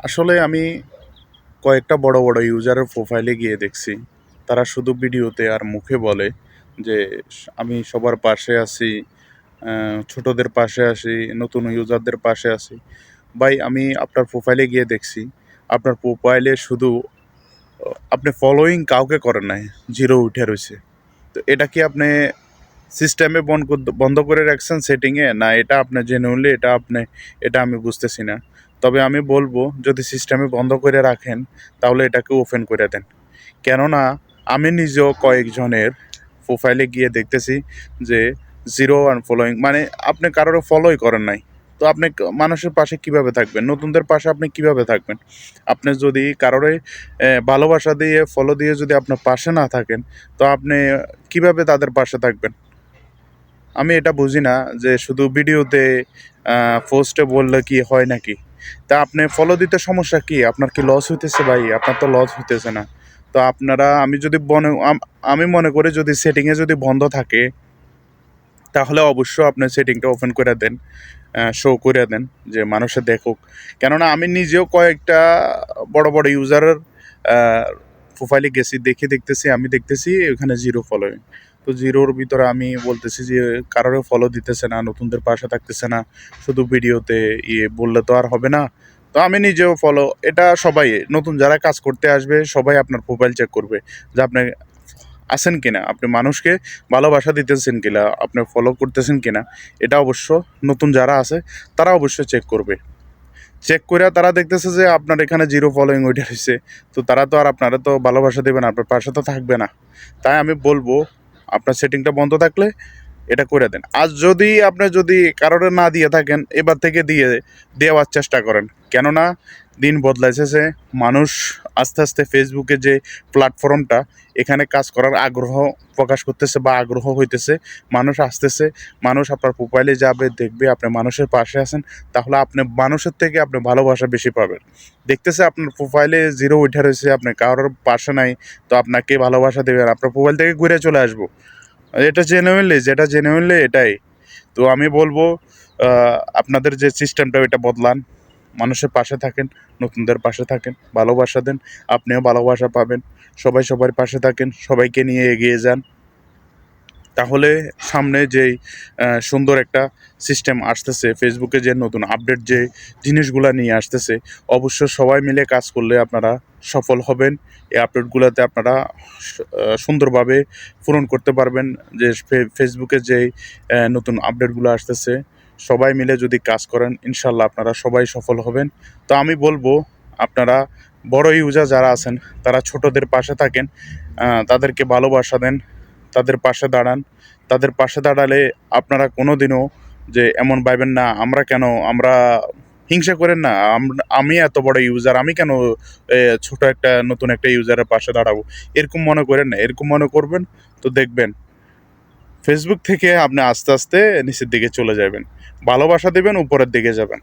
আসলে আমি কয়েকটা বড়, বড় ইউজারের প্রোফাইলে গিয়ে দেখছি। তারা শুধু ভিডিওতে আর মুখে বলে যে, আমি সবার পাশে আছি, ছোটদের পাশে আছি, নতুন ইউজারদের পাশে আছি। ভাই আমি আপনার প্রোফাইলে গিয়ে দেখছি, আপনার প্রোফাইলে শুধু আপনি ফলোইং কাউকে করেন নাই, 0 উঠে রইছে। তো এটা কি আপনি সিস্টেমে বন্ধ করে রাখছেন সেটিংয়ে? না এটা আপনার জেনুইনলি এটা আমি বুঝতেছি না। তবে আমি বলব যদি সিস্টেমে বন্ধ করে রাখেন তাহলে এটাকে ওপেন করে দেন। কেননা আমি নিজেও কয়েকজনের প্রোফাইলে গিয়ে দেখতেছি যে 0 আনফলোইং মানে আপনি কারোর ফলোই করেন নাই। তো আপনি মানুষের পাশে কিভাবে থাকবেন? নতুনদের পাশে আপনি কিভাবে থাকবেন? আপনি যদি কারোরে ভালোবাসা দিয়ে ফলো দিয়ে যদি আপনার পাশে না থাকেন, তো আপনি কিভাবে তাদের পাশে থাকবেন? আমি এটা বুঝি না যে শুধু ভিডিওতে পোস্টে বললে কি হয় নাকি? তা আপনি ফলো দিতে সমস্যা কি? আপনার কি লস হইতেছে ভাই? আপনার তো লস হইতেছে না। তো আপনারা আমি মনে করি যদি সেটিংয়ে যদি বন্ধ থাকে তাহলে অবশ্যই আপনার সেটিংটা ওপেন করে দেন। শো করে দেন যে মানুষে দেখুক। কেননা আমি নিজেও কয়েকটা বড়, বড় ইউজারের আ প্রোফাইলে গেছি দেখতেছি আমি দেখতেছি ওখানে 0 ফলোইং। তো 0 র ভিতরে আমি বলতেছি যে কারোরও ফলো দিতেছে না, নতুনদের পাশে থাকতেছে না। শুধু ভিডিওতে বললে তো আর হবে না। তো আমি নিজেও এটা সবাই নতুন যারা কাজ করতে আসবে সবাই আপনার প্রোফাইল চেক করবে যে আপনি আছেন কিনা, আপনি মানুষকে ভালোবাসা দিতেছেন কিনা, আপনি ফলো করতেছেন কিনা। এটা অবশ্য নতুন যারা আছে তারা অবশ্যই চেক করবে। চেক কইরা তারা দেখতেছে যে আপনার এখানে 0 ফলোইং ওইটা হইছে। তো তারা তো আর আপনারে তো ভালোবাসা দিবে না, আপনার পাশে তো থাকবে না। তাই আমি বলব আপনার সেটিংটা বন্ধ থাকলে এটা করে দেন। আর যদি কারোর না দিয়ে থাকেন এবার থেকে দেওয়ার চেষ্টা করেন। কেননা দিন বদলাইতেছে। মানুষ আস্তে, আস্তে ফেসবুকে যে প্ল্যাটফর্মটা এখানে কাজ করার আগ্রহ প্রকাশ করতেছে বা আগ্রহ হইতেছে। মানুষ আসতেছে, মানুষ আপনার প্রোফাইলে যাবে, দেখবে আপনি মানুষের পাশে আছেন। তাহলে আপনি মানুষের থেকে আপনি ভালোবাসা বেশি পাবেন। দেখতেছে আপনার প্রোফাইলে 0 উইঠা রইছে, আপনি কারোর পাশে নাই, তো আপনাকে ভালোবাসা দেবে আর আপনার প্রোফাইল থেকে ঘুরে চলে আসবো। যেটা জেনুইনলি এটাই। তো আমি বলব আ আপনাদের যে সিস্টেমটা ওইটা বদলান। মানুষের পাশে থাকেন, নতুনদের পাশে থাকেন, ভালোবাসা দেন। আপনিও ভালোবাসা পাবেন। সবাই সবার পাশে থাকেন, সবাইকে নিয়ে এগিয়ে যান। তাহলে সামনে যেই সুন্দর একটা সিস্টেম আসতেছে, ফেসবুকে যে নতুন আপডেট যে জিনিসগুলা নিয়ে আসতেছে, অবশ্যই সবাই মিলে কাজ করলে আপনারা সফল হবেন। এই আপডেটগুলাতে আপনারা সুন্দরভাবে পূরণ করতে পারবেন। যে ফেসবুকে যেই নতুন আপডেটগুলো আসতেছে, সবাই মিলে যদি কাজ করেন, ইনশাআল্লাহ আপনারা সবাই সফল হবেন। তো আমি বলব আপনারা বড় ইউজার যারা আছেন, তারা ছোটদের পাশে থাকেন, তাদেরকে ভালোবাসা দেন। তাদের পাশে দাঁড়ান। তাদের পাশে দাঁড়ালে আপনারা কোনোদিনও যে এমন ভাইবেন না, আমরা হিংসা করেন না। আমি এত বড় ইউজার, আমি কেন ছোট একটা নতুন একটা ইউজারের পাশে দাঁড়াবো? এরকম মনে করেন না। এরকম মনে করবেন তো দেখবেন ফেসবুক থেকে আপনি আস্তে, আস্তে নিচের দিকে চলে যাবেন। ভালোবাসা দিবেন, উপরের দিকে যাবেন।